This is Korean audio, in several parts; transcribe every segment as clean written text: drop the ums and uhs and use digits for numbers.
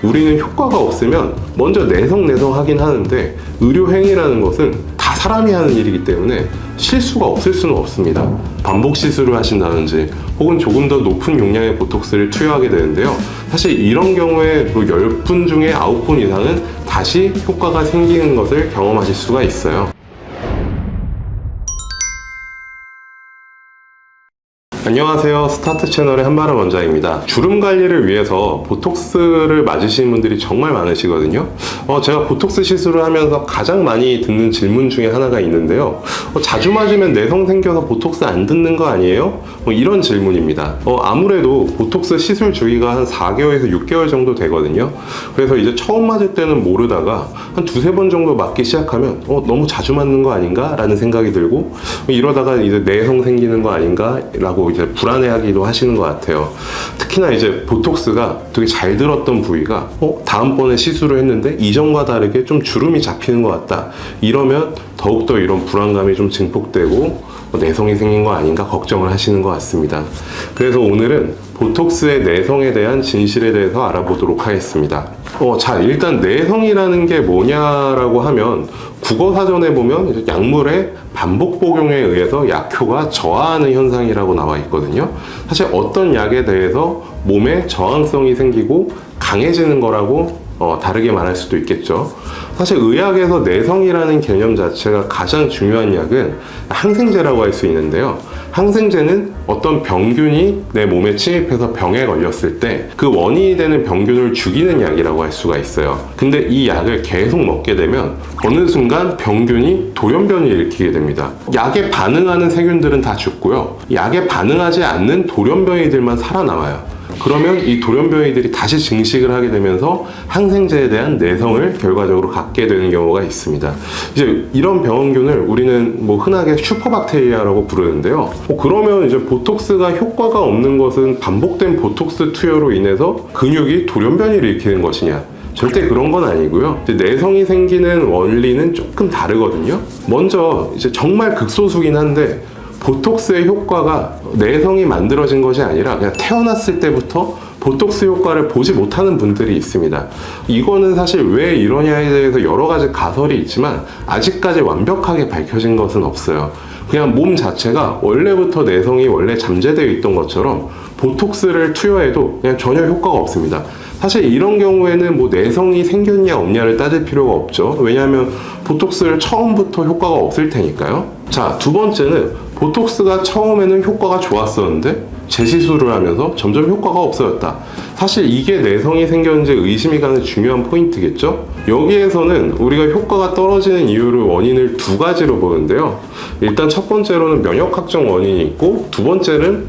우리는 효과가 없으면 먼저 내성 하긴 하는데 의료행위라는 것은 다 사람이 하는 일이기 때문에 실수가 없을 수는 없습니다. 반복 시술을 하신다든지 혹은 조금 더 높은 용량의 보톡스를 투여하게 되는데요. 사실 이런 경우에 10분 중에 9분 이상은 다시 효과가 생기는 것을 경험하실 수가 있어요. 안녕하세요. 스타트 채널의 한마름 원장입니다. 주름 관리를 위해서 보톡스를 맞으시는 분들이 정말 많으시거든요. 제가 보톡스 시술을 하면서 가장 많이 듣는 질문 중에 하나가 있는데요. 자주 맞으면 내성 생겨서 보톡스 안 듣는 거 아니에요? 이런 질문입니다. 아무래도 보톡스 시술 주기가 한 4개월에서 6개월 정도 되거든요. 그래서 이제 처음 맞을 때는 모르다가 한 2-3번 정도 맞기 시작하면 너무 자주 맞는 거 아닌가? 라는 생각이 들고 이러다가 이제 내성 생기는 거 아닌가? 라고 이제 불안해하기도 하시는 것 같아요. 특히나 이제 보톡스가 되게 잘 들었던 부위가 다음번에 시술을 했는데 이전과 다르게 좀 주름이 잡히는 것 같다. 이러면 더욱더 이런 불안감이 좀 증폭되고 내성이 생긴 거 아닌가 걱정을 하시는 것 같습니다. 그래서 오늘은 보톡스의 내성에 대한 진실에 대해서 알아보도록 하겠습니다. 자, 일단 내성이라는 게 뭐냐라고 하면 국어사전에 보면 이제 약물의 반복 복용에 의해서 약효가 저하하는 현상이라고 나와 있거든요. 사실 어떤 약에 대해서 몸에 저항성이 생기고 강해지는 거라고 다르게 말할 수도 있겠죠. 사실 의학에서 내성이라는 개념 자체가 가장 중요한 약은 항생제라고 할 수 있는데요. 항생제는 어떤 병균이 내 몸에 침입해서 병에 걸렸을 때 그 원인이 되는 병균을 죽이는 약이라고 할 수가 있어요. 근데 이 약을 계속 먹게 되면 어느 순간 병균이 돌연변이를 일으키게 됩니다. 약에 반응하는 세균들은 다 죽고요. 약에 반응하지 않는 돌연변이들만 살아남아요. 그러면 이 돌연변이들이 다시 증식을 하게 되면서 항생제에 대한 내성을 결과적으로 갖게 되는 경우가 있습니다. 이제 이런 병원균을 우리는 흔하게 슈퍼박테리아라고 부르는데요. 그러면 이제 보톡스가 효과가 없는 것은 반복된 보톡스 투여로 인해서 근육이 돌연변이를 일으키는 것이냐? 절대 그런 건 아니고요. 내성이 생기는 원리는 조금 다르거든요. 먼저 이제 정말 극소수긴 한데 보톡스의 효과가 내성이 만들어진 것이 아니라 그냥 태어났을 때부터 보톡스 효과를 보지 못하는 분들이 있습니다. 이거는 사실 왜 이러냐에 대해서 여러 가지 가설이 있지만 아직까지 완벽하게 밝혀진 것은 없어요. 그냥 몸 자체가 원래부터 내성이 원래 잠재되어 있던 것처럼 보톡스를 투여해도 그냥 전혀 효과가 없습니다. 사실 이런 경우에는 내성이 생겼냐 없냐를 따질 필요가 없죠. 왜냐하면 보톡스를 처음부터 효과가 없을 테니까요. 자, 두 번째는 보톡스가 처음에는 효과가 좋았었는데 재시술을 하면서 점점 효과가 없어졌다. 사실 이게 내성이 생겼는지 의심이 가는 중요한 포인트겠죠? 여기에서는 우리가 효과가 떨어지는 이유를 원인을 두 가지로 보는데요. 일단 첫 번째로는 면역학적 원인이 있고 두 번째는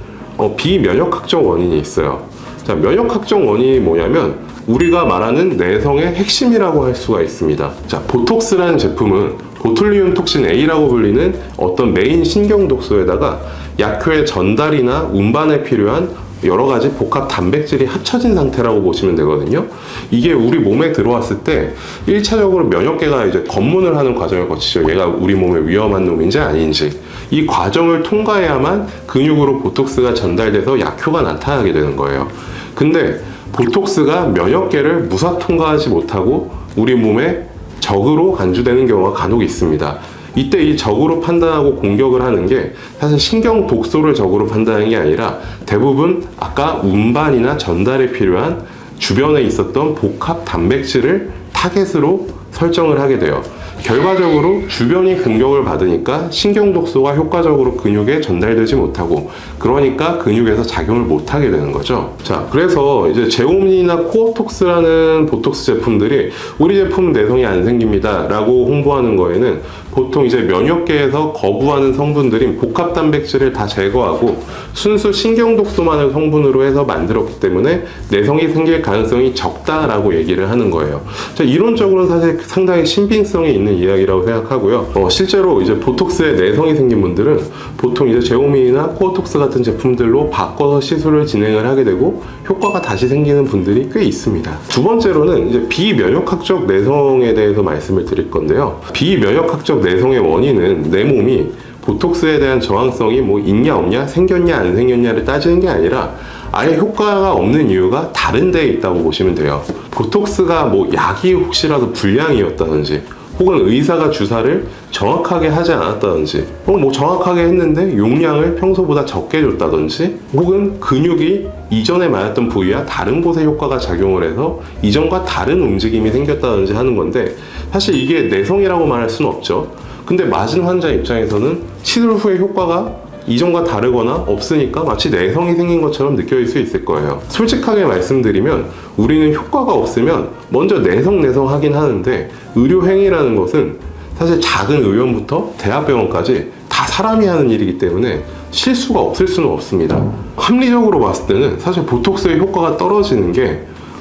비면역학적 원인이 있어요. 자, 면역학적 원인이 뭐냐면 우리가 말하는 내성의 핵심이라고 할 수가 있습니다. 자, 보톡스라는 제품은 보툴리눔 톡신 A라고 불리는 어떤 메인 신경 독소에다가 약효의 전달이나 운반에 필요한 여러 가지 복합 단백질이 합쳐진 상태라고 보시면 되거든요. 이게 우리 몸에 들어왔을 때 1차적으로 면역계가 이제 검문을 하는 과정을 거치죠. 얘가 우리 몸에 위험한 놈인지 아닌지. 이 과정을 통과해야만 근육으로 보톡스가 전달돼서 약효가 나타나게 되는 거예요. 근데 보톡스가 면역계를 무사 통과하지 못하고 우리 몸에 적으로 간주되는 경우가 간혹 있습니다. 이때 이 적으로 판단하고 공격을 하는 게 사실 신경 독소를 적으로 판단하는 게 아니라 대부분 아까 운반이나 전달에 필요한 주변에 있었던 복합 단백질을 타겟으로 설정을 하게 돼요. 결과적으로 주변이 공격을 받으니까 신경 독소가 효과적으로 근육에 전달되지 못하고 그러니까 근육에서 작용을 못하게 되는 거죠. 자, 그래서 이제 제오민이나 코어톡스라는 보톡스 제품들이 우리 제품 내성이 안 생깁니다 라고 홍보하는 거에는 보통 이제 면역계에서 거부하는 성분들인 복합 단백질을 다 제거하고 순수 신경 독소만을 성분으로 해서 만들었기 때문에 내성이 생길 가능성이 적다라고 얘기를 하는 거예요. 자, 이론적으로는 사실 상당히 신빙성이 있는 이야기라고 생각하고요. 실제로 이제 보톡스에 내성이 생긴 분들은 보통 이제 제오민이나 코어톡스 같은 제품들로 바꿔서 시술을 진행을 하게 되고 효과가 다시 생기는 분들이 꽤 있습니다. 두 번째로는 이제 비면역학적 내성에 대해서 말씀을 드릴 건데요. 비면역학적 내성의 원인은 내 몸이 보톡스에 대한 저항성이 있냐 없냐, 생겼냐 안 생겼냐를 따지는 게 아니라 아예 효과가 없는 이유가 다른 데에 있다고 보시면 돼요. 보톡스가 뭐 약이 혹시라도 불량이었다든지, 혹은 의사가 주사를 정확하게 하지 않았다든지, 혹은 뭐 정확하게 했는데 용량을 평소보다 적게 줬다든지, 혹은 근육이 이전에 맞았던 부위와 다른 곳에 효과가 작용을 해서 이전과 다른 움직임이 생겼다든지 하는 건데, 사실 이게 내성이라고 말할 수는 없죠. 근데 맞은 환자 입장에서는 치료 후에 효과가 이전과 다르거나 없으니까 마치 내성이 생긴 것처럼 느껴질 수 있을 거예요. 솔직하게 말씀드리면 우리는 효과가 없으면 먼저 내성 하긴 하는데, 의료행위라는 것은 사실 작은 의원부터 대학병원까지 다 사람이 하는 일이기 때문에 실수가 없을 수는 없습니다. 합리적으로 봤을 때는 사실 보톡스의 효과가 떨어지는 게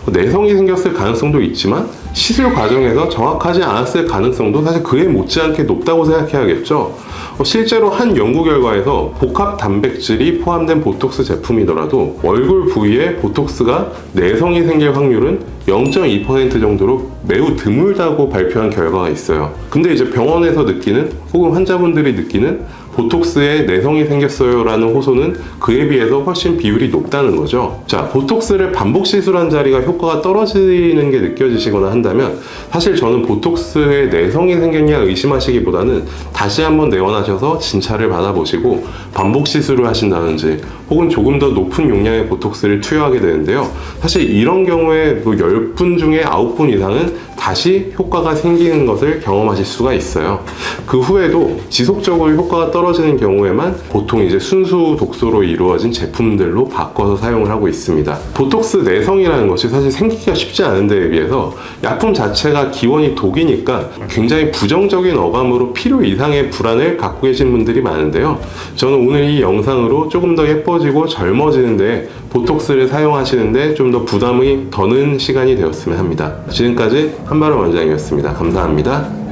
내성이 생겼을 가능성도 있지만 시술 과정에서 정확하지 않았을 가능성도 사실 그에 못지않게 높다고 생각해야겠죠. 실제로 한 연구 결과에서 복합 단백질이 포함된 보톡스 제품이더라도 얼굴 부위에 보톡스가 내성이 생길 확률은 0.2% 정도로 매우 드물다고 발표한 결과가 있어요. 근데 이제 병원에서 느끼는, 혹은 환자분들이 느끼는 보톡스에 내성이 생겼어요 라는 호소는 그에 비해서 훨씬 비율이 높다는 거죠. 자, 보톡스를 반복 시술한 자리가 효과가 떨어지는 게 느껴지시거나 한다면, 사실 저는 보톡스에 내성이 생겼냐 의심하시기보다는 다시 한번 내원하셔서 진찰을 받아보시고 반복 시술을 하신다든지, 혹은 조금 더 높은 용량의 보톡스를 투여하게 되는데요. 사실 이런 경우에 뭐 10분 중에 9분 이상은 다시 효과가 생기는 것을 경험하실 수가 있어요. 그 후에도 지속적으로 효과가 떨어지는 경우에만 보통 이제 순수 독소로 이루어진 제품들로 바꿔서 사용을 하고 있습니다. 보톡스 내성이라는 것이 사실 생기기가 쉽지 않은 데에 비해서 약품 자체가 기원이 독이니까 굉장히 부정적인 어감으로 필요 이상의 불안을 갖고 계신 분들이 많은데요. 저는 오늘 이 영상으로 조금 더 예뻐지고 젊어지는데 보톡스를 사용하시는데 좀 더 부담이 더는 시간이 되었으면 합니다. 지금까지 한바름 원장이었습니다. 감사합니다.